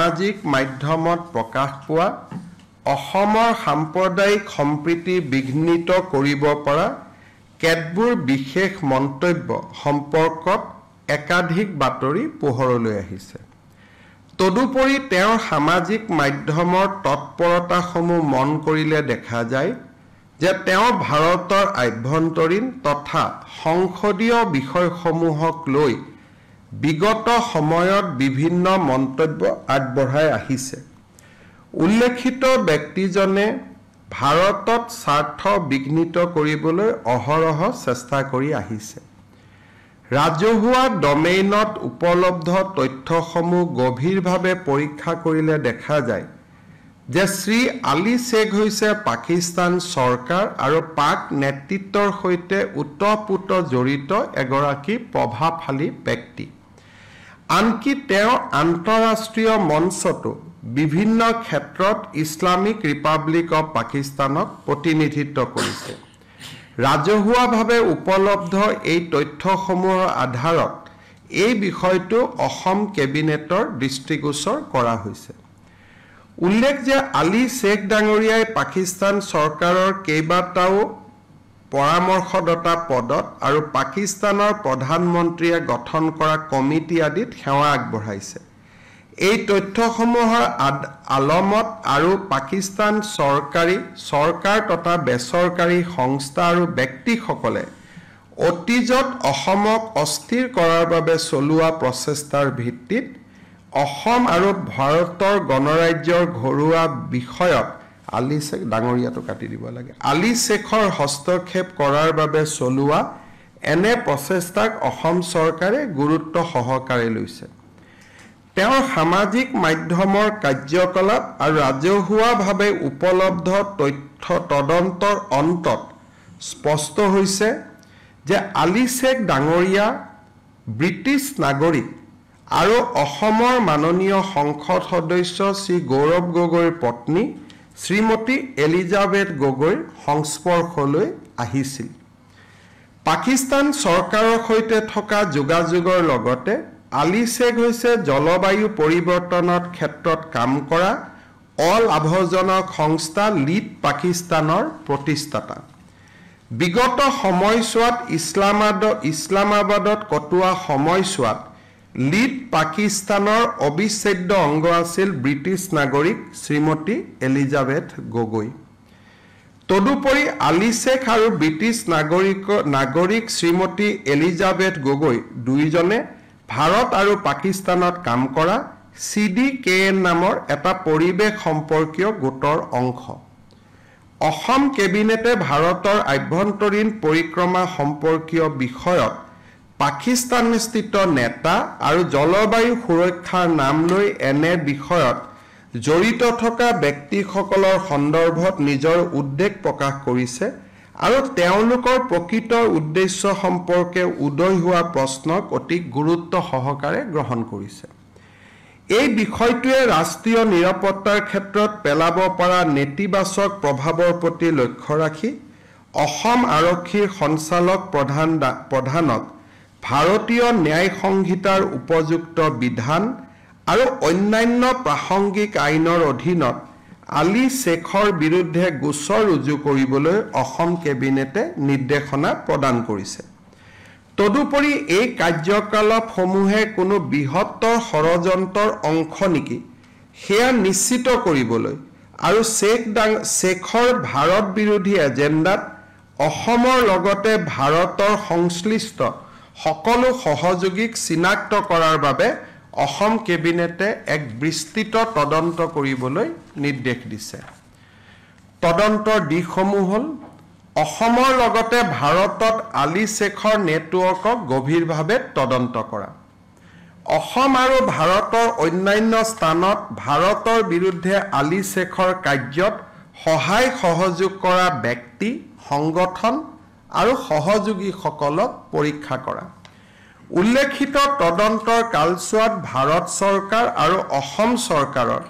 সামাজিক মাধ্যমত প্ৰকাশ পোৱা অসমৰ সাম্প্ৰদায়িক সম্প্ৰীতি বিঘ্নিত কৰিব পৰা কেতবোৰ বিশেষ মন্তব্য সম্পৰ্কত একাধিক বাতৰি পোহৰলৈ আহিছে। তদুপৰি তেওঁৰ সামাজিক মাধ্যমৰ তৎপৰতাসমূহ মন কৰিলে দেখা যায় যে তেওঁ ভাৰতৰ আভ্যন্তৰীণ তথা সংসদীয় বিষয়সমূহক লৈ বিগত সময়ত বিভিন্ন মন্তব্য আগবঢ়াই আহিছে। উল্লেখিত ব্যক্তিজনে ভাৰতত স্বাৰ্থ বিঘ্নিত কৰিবলৈ অহৰহ চেষ্টা কৰি আহিছে। ৰাজহুৱা ডমেইনত উপলব্ধ তথ্যসমূহ গভীৰভাৱে পৰীক্ষা কৰিলে দেখা যায় যে শ্ৰী আলী শ্বেখ হৈছে পাকিস্তান চৰকাৰ আৰু পাক নেতৃত্বৰ সৈতে ওতঃপ্ৰোত জড়িত এগৰাকী প্ৰভাৱশালী ব্যক্তি। আনকি তেওঁ আন্তঃৰাষ্ট্ৰীয় মঞ্চতো বিভিন্ন ক্ষেত্ৰত ইছলামিক ৰিপাব্লিক অৱ পাকিস্তানক প্ৰতিনিধিত্ব কৰিছে। ৰাজহুৱাভাৱে উপলব্ধ এই তথ্যসমূহৰ আধাৰত এই বিষয়টো অসম কেবিনেটৰ দৃষ্টিগোচৰ কৰা হৈছে। উল্লেখ যে আলী শ্বেখ ডাঙৰীয়াই পাকিস্তান চৰকাৰৰ কেইবাটাও পৰামৰ্শদাতা পদত আৰু পাকিস্তানৰ প্ৰধানমন্ত্ৰীয়ে গঠন কৰা কমিটি আদিত সেৱা আগবঢ়াইছে। এই তথ্যসমূহৰ আলমত আৰু পাকিস্তান চৰকাৰ তথা বেচৰকাৰী সংস্থা আৰু ব্যক্তিসকলে অতীজত অসমক অস্থিৰ কৰাৰ বাবে চলোৱা প্ৰচেষ্টাৰ ভিত্তিত অসম আৰু ভাৰতৰ গণৰাজ্যৰ ঘৰুৱা বিষয়ত আলী শ্বেখ ডাঙৰীয়াটো কাটি দিব লাগে। আলী শ্বেখৰ হস্তক্ষেপ কৰাৰ বাবে চলোৱা এনে প্ৰচেষ্টাক অসম চৰকাৰে গুৰুত্ব সহকাৰে লৈছে। তেওঁৰ সামাজিক মাধ্যমৰ কাৰ্যকলাপ আৰু ৰাজহুৱাভাৱে উপলব্ধ তথ্য তদন্তৰ অন্তত স্পষ্ট হৈছে যে আলী শ্বেখ ডাঙৰীয়া ব্ৰিটিছ নাগৰিক আৰু অসমৰ মাননীয় সংসদ সদস্য শ্ৰী গৌৰৱ গগৈৰ পত্নী শ্ৰীমতী এলিজাবেথ গগৈৰ সংস্পৰ্শলৈ আহিছিল। পাকিস্তান চৰকাৰৰ সৈতে থকা যোগাযোগৰ লগতে আলী শ্বেখ হৈছে জলবায়ু পৰিৱৰ্তনৰ ক্ষেত্ৰত কাম কৰা অলাভজনক সংস্থা লিড পাকিস্তানৰ প্ৰতিষ্ঠাতা। বিগত সময়ছোৱাত ইছলামাবাদত কটোৱা সময়ছোৱাত লিড পাকিস্তানৰ অবিচ্ছেদ্য অংগ আছিল ব্ৰিটিছ নাগৰিক শ্ৰীমতী এলিজাবেথ গগৈ। তদুপৰি আলী শ্বেখ আৰু ব্ৰিটিছ নাগৰিক শ্ৰীমতী এলিজাবেথ গগৈ দুয়োজনে ভাৰত আৰু পাকিস্তানত কাম কৰা CDKN নামৰ এটা পৰিৱেশ সম্পৰ্কীয় গোটৰ অংশ। অসম কেবিনেটে ভাৰতৰ আভ্যন্তৰীণ পৰিক্ৰমা সম্পৰ্কীয় বিষয়ত পাকিস্তানস্থিত নেতা আৰু জলবায়ু সুৰক্ষাৰ নাম লৈ এনে বিষয়ত জড়িত থকা ব্যক্তিসকলৰ সন্দৰ্ভত নিজৰ উদ্বেগ প্ৰকাশ কৰিছে আৰু তেওঁলোকৰ প্ৰকৃত উদ্দেশ্য সম্পৰ্কে উদয় হোৱা প্ৰশ্নক অতি গুৰুত্ব সহকাৰে গ্ৰহণ কৰিছে। এই বিষয়টোৱে ৰাষ্ট্ৰীয় নিৰাপত্তাৰ ক্ষেত্ৰত পেলাব পৰা নেতিবাচক প্ৰভাৱৰ প্ৰতি লক্ষ্য ৰাখি অসম আৰক্ষীৰ সঞ্চালক প্ৰধানক ভাৰতীয় ন্যায় সংহিতাৰ উপযুক্ত বিধান আৰু অন্যান্য প্ৰাসংগিক আইনৰ অধীনত আলী শ্বেখৰ বিৰুদ্ধে গোচৰ ৰুজু কৰিবলৈ অসম কেবিনেটে নিৰ্দেশনা প্ৰদান কৰিছে। তদুপৰি এই কাৰ্যকলাপসমূহে কোনো বৃহত্তৰ ষড়যন্ত্ৰৰ অংশ নেকি সেয়া নিশ্চিত কৰিবলৈ আৰু শ্বেখৰ ভাৰত বিৰোধী এজেণ্ডাত অসমৰ লগতে ভাৰতৰ সংশ্লিষ্ট সকলো সহযোগীক চিনাক্ত কৰাৰ বাবে অসম কেবিনেটে এক বিস্তৃত তদন্ত কৰিবলৈ নিৰ্দেশ দিছে। তদন্তৰ দিশসমূহ হ'ল অসমৰ লগতে ভাৰতত আলী শ্বেখৰ নেটৱৰ্কক গভীৰভাৱে তদন্ত কৰা, অসম আৰু ভাৰতৰ অন্যান্য স্থানত ভাৰতৰ বিৰুদ্ধে আলী শ্বেখৰ কাৰ্যত সহায় সহযোগ কৰা ব্যক্তি সংগঠন আৰু সহযোগীসকলক পৰীক্ষা কৰা। উল্লেখিত তদন্তৰ কালছোৱাত ভাৰত চৰকাৰ আৰু অসম চৰকাৰৰ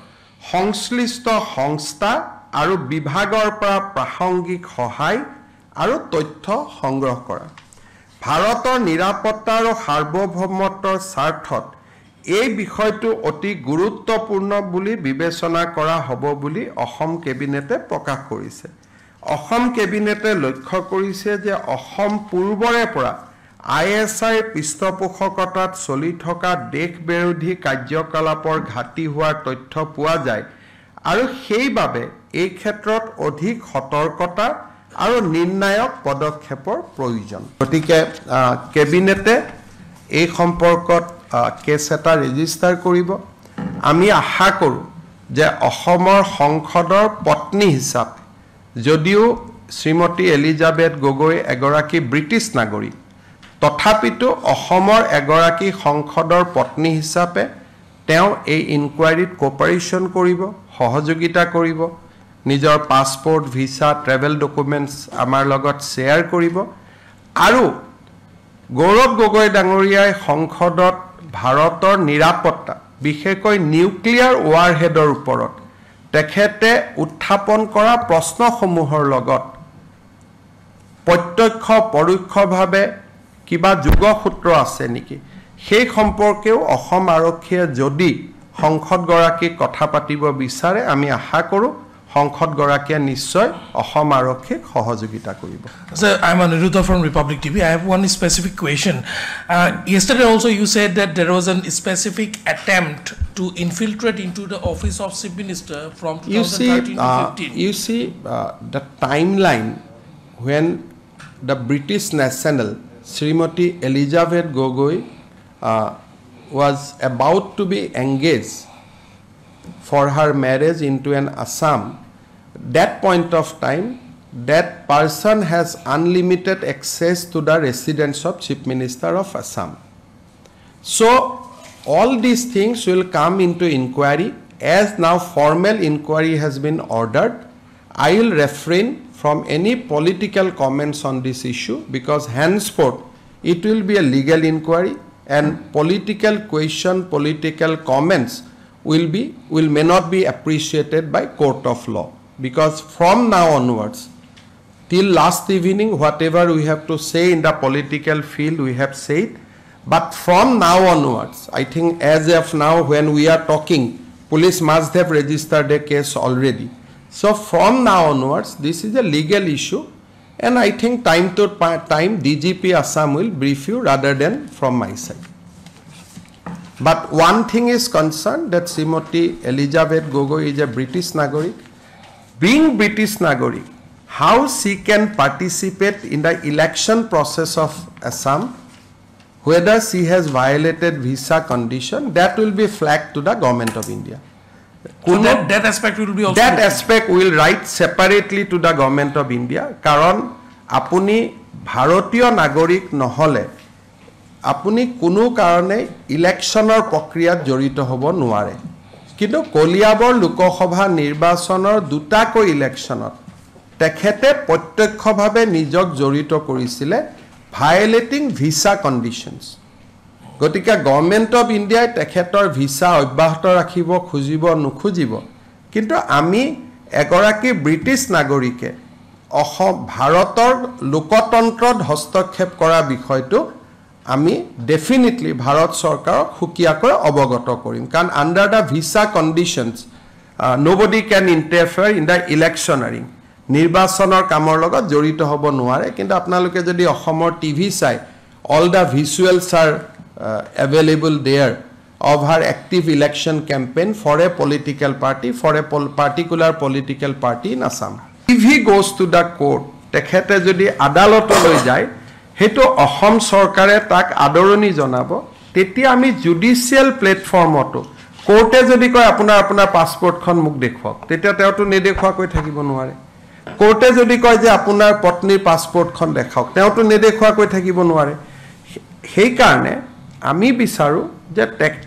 সংশ্লিষ্ট সংস্থা আৰু বিভাগৰ পৰা প্ৰাসংগিক সহায় আৰু তথ্য সংগ্ৰহ কৰা। ভাৰতৰ নিৰাপত্তা আৰু সাৰ্বভৌমত্বৰ স্বাৰ্থত এই বিষয়টো অতি গুৰুত্বপূৰ্ণ বুলি বিবেচনা কৰা হ'ব বুলি অসম কেবিনেটে প্ৰকাশ কৰিছে অসম কেবিনেটে লক্ষ্য কৰিছে যে অসম পূৰ্বৰে পৰা ISI পৃষ্ঠপোষকতাত চলি থকা দেশ বিৰোধী কাৰ্যকলাপৰ ঘাটি হোৱাৰ তথ্য পোৱা যায় আৰু সেইবাবে এই ক্ষেত্ৰত অধিক সতৰ্কতা আৰু নিৰ্ণায়ক পদক্ষেপৰ প্ৰয়োজন গতিকে কেবিনেটে এই সম্পৰ্কত কেছ এটা ৰেজিষ্টাৰ কৰিব আমি আশা কৰোঁ যে অসমৰ সংসদৰ পত্নী হিচাপে যদিও শ্ৰীমতী এলিজাবেথ গগৈ এগৰাকী ব্ৰিটিছ নাগৰিক তথাপিতো অসমৰ এগৰাকী সংসদৰ পত্নী হিচাপে তেওঁ এই ইনকুৱাৰীত কোঅপাৰেশ্যন কৰিব সহযোগিতা কৰিব নিজৰ পাছপোৰ্ট ভিসা ট্ৰেভেল ডকুমেন্টছ আমাৰ লগত শ্বেয়াৰ কৰিব আৰু গৌৰৱ গগৈ ডাঙৰীয়াই সংসদত ভাৰতৰ নিৰাপত্তা বিশেষকৈ নিউক্লিয়াৰ ৱাৰহেডৰ ওপৰত তেখেতে উত্থাপন কৰা প্ৰশ্নসমূহৰ লগত প্ৰত্যক্ষ পৰোক্ষভাৱে কিবা যোগসূত্ৰ আছে নেকি সেই সম্পৰ্কেও অসম আৰক্ষীয়ে যদি সংসদগৰাকীক কথা পাতিব বিচাৰে আমি আশা কৰোঁ সংসদগৰাকীয়ে নিশ্চয় অসম আৰক্ষীক সহযোগিতা কৰিব Sir, I'm Aniruddha from Republic TV. I have one specific question. Yesterday also you said that there was a specific attempt to infiltrate into the office of Chief Minister from 2013 to 15. You see the timeline when the British national Srimati Elizabeth Gogoi was about to be engaged for her marriage into an Assam. That point of time, that person has unlimited access to the residence of Chief Minister of Assam. So, all these things will come into inquiry. As now formal inquiry has been ordered, I will refrain from any political comments on this issue because henceforth it will be a legal inquiry and political question, political comments may not be appreciated by court of law. Because from now onwards, till last evening, whatever we have to say in the political field, we have said. But from now onwards, I think as of now, when we are talking, police must have registered a case already. So from now onwards, this is a legal issue. And I think time to time, DGP Assam will brief you rather than from my side. But one thing is concerned that Srimati Elizabeth Gogoi is a British Nagorik. Being British Nagorik, how she can participate in the election process of Assam, whether she has violated visa condition, that will be flagged to the government of India. So that aspect will be also... That aspect will write separately to the government of India. Karon, apuni Bharatiya Nagorik nohole, আপুনি কোনো কারণে ইলেকশনৰ প্ৰক্ৰিয়াত জড়িত হ'ব নোৱাৰে কিন্তু কলিয়াবৰ লোকসভা নিৰ্বাচনৰ দুটাকৈ ইলেকশনত তেখেতে প্ৰত্যক্ষভাৱে নিজক জড়িত কৰিছিল ভায়োলেটিং ভিসা কন্ডিশনস গতিকে গভৰ্নমেন্ট অফ ইণ্ডিয়াই তেখেতৰ ভিসা অব্যাহত ৰাখিব খুজিব নুখুজিব কিন্তু আমি এগৰাকী ব্ৰিটিছ নাগৰিকে অসম ভাৰতৰ লোকতন্ত্ৰত হস্তক্ষেপ কৰা বিষয়টো আমি definitely Bharat Sarkar hukiakoi obogoto korim. Kan under the visa conditions, nobody can interfere in the electioneering. Nirbasonor kamor logot jorito hobo nuare. Kintu apnaloke jodi Ohomor TV sai, all the visuals are available there of her active election campaign for a political party, for a particular political party in Assam. If he goes to the court, tekhete jodi adaloto loi jai, হেতু অসম সরকারে তাক আদৰণি জনাব তেতিয়া আমি judicial প্ল্যাটফৰ্মটো কোৰ্টে যদি কয় আপোনাৰ পাসপোৰ্টখন মুক দেখুৱাওক তেতিয়া তেওটো নেদেখুৱাকৈ থাকিব নোৱাৰে কোৰ্টে যদি কয় যে আপোনাৰ পত্নীৰ পাসপোৰ্টখন দেখাওক তেওটো নেদেখুৱাকৈ থাকিব নোৱাৰে সেই কাৰণে আমি বিচাৰো যে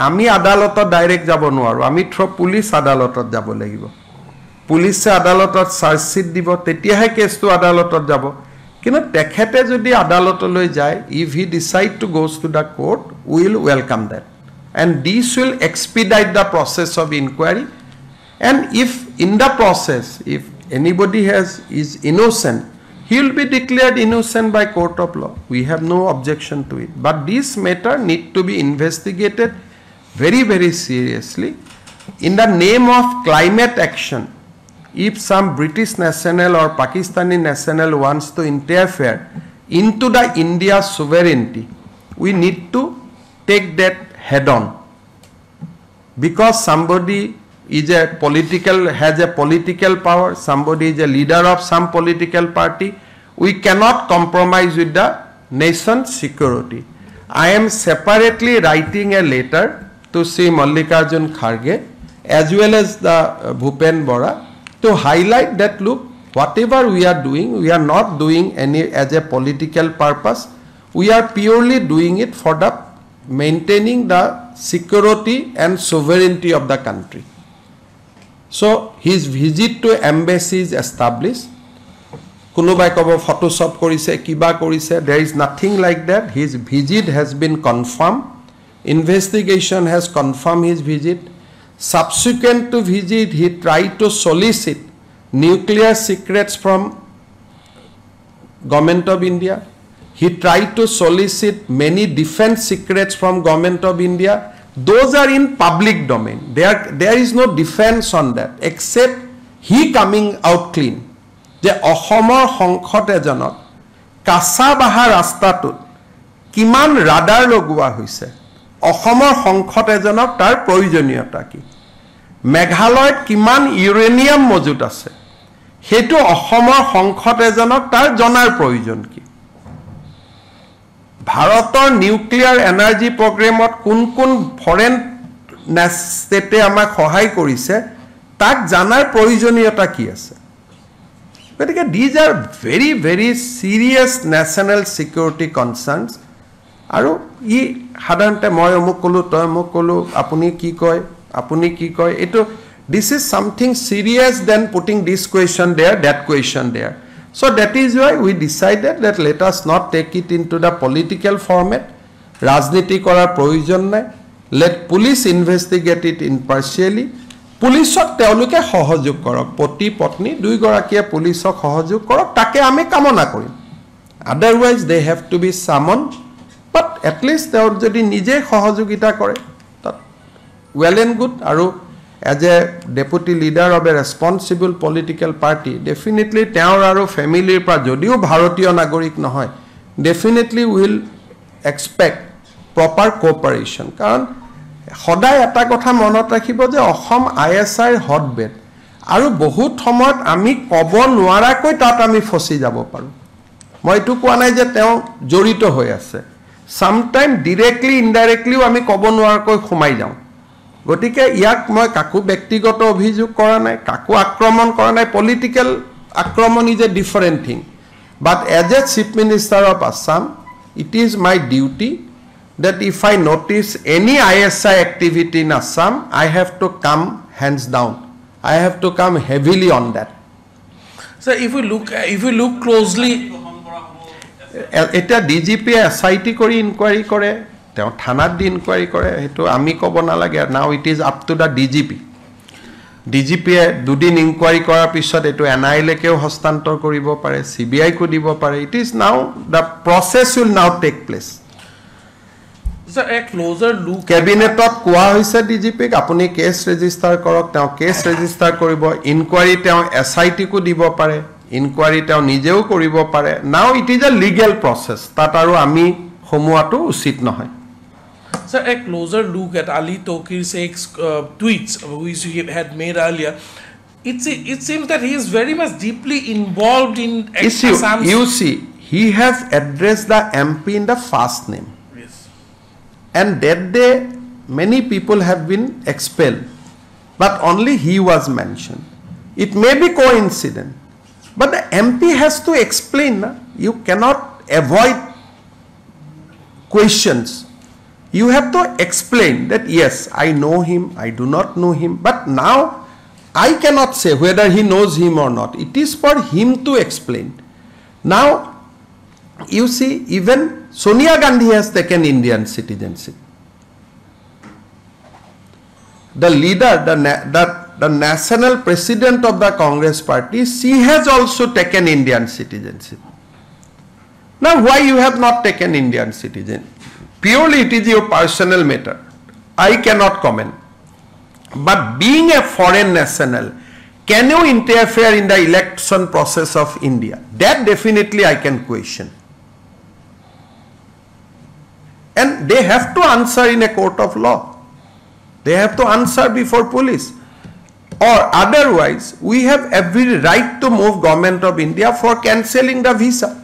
আমি আদালতত ডাইৰেক্ট যাব নোৱাৰো আমি পুলিশ আদালতত যাব লাগিব পুলিশে আদালতত চাৰ্জশিট দিব তেতিয়াহে কেছটো আদালতত যাব কিন্তু তেখেতে যদি আদালতলৈ যায় if he decide to goes to the court we will welcome that and this will expedite the process of inquiry and if in the process if anybody is innocent he will be declared innocent by court of law we have no objection to it but this matter need to be investigated very, very seriously. In the name of climate action, if some British national or Pakistani national wants to interfere into the India sovereignty, we need to take that head on. Because somebody is a political, has a political power, somebody is a leader of some political party, we cannot compromise with the nation's security. I am separately writing a letter to Sri Mallikarjun Kharge as well as the Bhupen Bora to highlight that, look, whatever we are doing, we are not doing any as a political purpose. We are purely doing it for the maintaining the security and sovereignty of the country. So his visit to embassy is established. Kunubai kobo Photoshop korise, kiba korise. There is nothing like that. His visit has been confirmed. Investigation has confirmed his visit. Subsequent to visit, he tried to solicit nuclear secrets from Government of India. He tried to solicit many defense secrets from Government of India. Those are in public domain. There is no defense on that, except he coming out clean. The Ohomor Hongkot ejonot Kasa Baha Rastatut Kiman radar logua hoise. Ohomor Hongkot ejonot tar proyojoniyota ki. Meghaloyt kiman uranium mojut ase. Hetu Ohomor Hongkot ejonot tar jonar proyojon ki. Bharator nuclear energy programot kun foreign state amak sohai korise tak janar proyojoniyota ki ase. But these are very, very serious national security concerns. Aru I hadante moi omuk kolu toy omuk kolu apuni ki koy eto this is something serious than putting this question there, that question there. So that is why we decided that let us not take it into the political format. Rajniti korar provision nai. Let police investigate it impartially. Pulisok teoluke sohojog korok. Poti potni dui gorakia pulisok sohojog korok. Take ame kamona korim. Otherwise they have to be summoned. But at least they jodi nije sohojogita kore. Well and good. Aru as a deputy leader of a responsible political party, definitely teor aru family pra jodiu bharotiyo nagorik nohoy, definitely will expect proper cooperation. Karon সদায় এটা কথা মনত ৰাখিব যে Assam ISI hotbed আৰু বহুত সময়ত আমি কব নোৱাৰাকৈ তাত আমি ফসি যাব পাৰো মইটো কোৱা নাই যে তেওঁ জড়িত হৈ আছে সামটাইম ডাইৰেক্টলি ইনডাইৰেক্টলিও আমি কব নোৱাৰাকৈ খুমাই যাওঁ গতিকে ইয়াক মই কাকু ব্যক্তিগত অভিযোগ কৰা নাই কাকু আক্ৰমণ কৰা নাই পলিটিক্যাল আক্ৰমণ is a different thing but as a chief minister of Assam it is my duty that if I notice any ISI activity in Assam, I have to come hands down. I have to come heavily on that. So if we look closely, eta DGP SIT kori inquiry kore, teo thanat di inquiry kore, hetu ami kobo nalage. Now it is up to the DGP. DGP dudin inquiry korar pisot etu NI lekeo hostantor koribo pare, CBI ko dibo pare. It is now the process will now take place. So a closer look cabinet of koa hoise DGP apuni case register korok tao case register koribo inquiry tao SIT ko dibo pare inquiry tao nijeu koribo pare now it is a legal process tat aru ami homuatu usit nohoy. So a closer look at Ali Tokir's tweets which he had made earlier, it seems that he is very much deeply involved in Assam's. You see, he has addressed the MP in the first name. And that day, many people have been expelled, but only he was mentioned. It may be coincidence, but the MP has to explain. You cannot avoid questions. You have to explain that yes, I know him, I do not know him, but now I cannot say whether he knows him or not. It is for him to explain. Now, you see, even Sonia Gandhi has taken Indian citizenship. The leader, the national president of the Congress party, she has also taken Indian citizenship. Now, why you have not taken Indian citizen? Purely it is your personal matter. I cannot comment. But being a foreign national, can you interfere in the election process of India? That definitely I can question. And they have to answer in a court of law. They have to answer before police. Or otherwise, we have every right to move Government of India for cancelling the visa.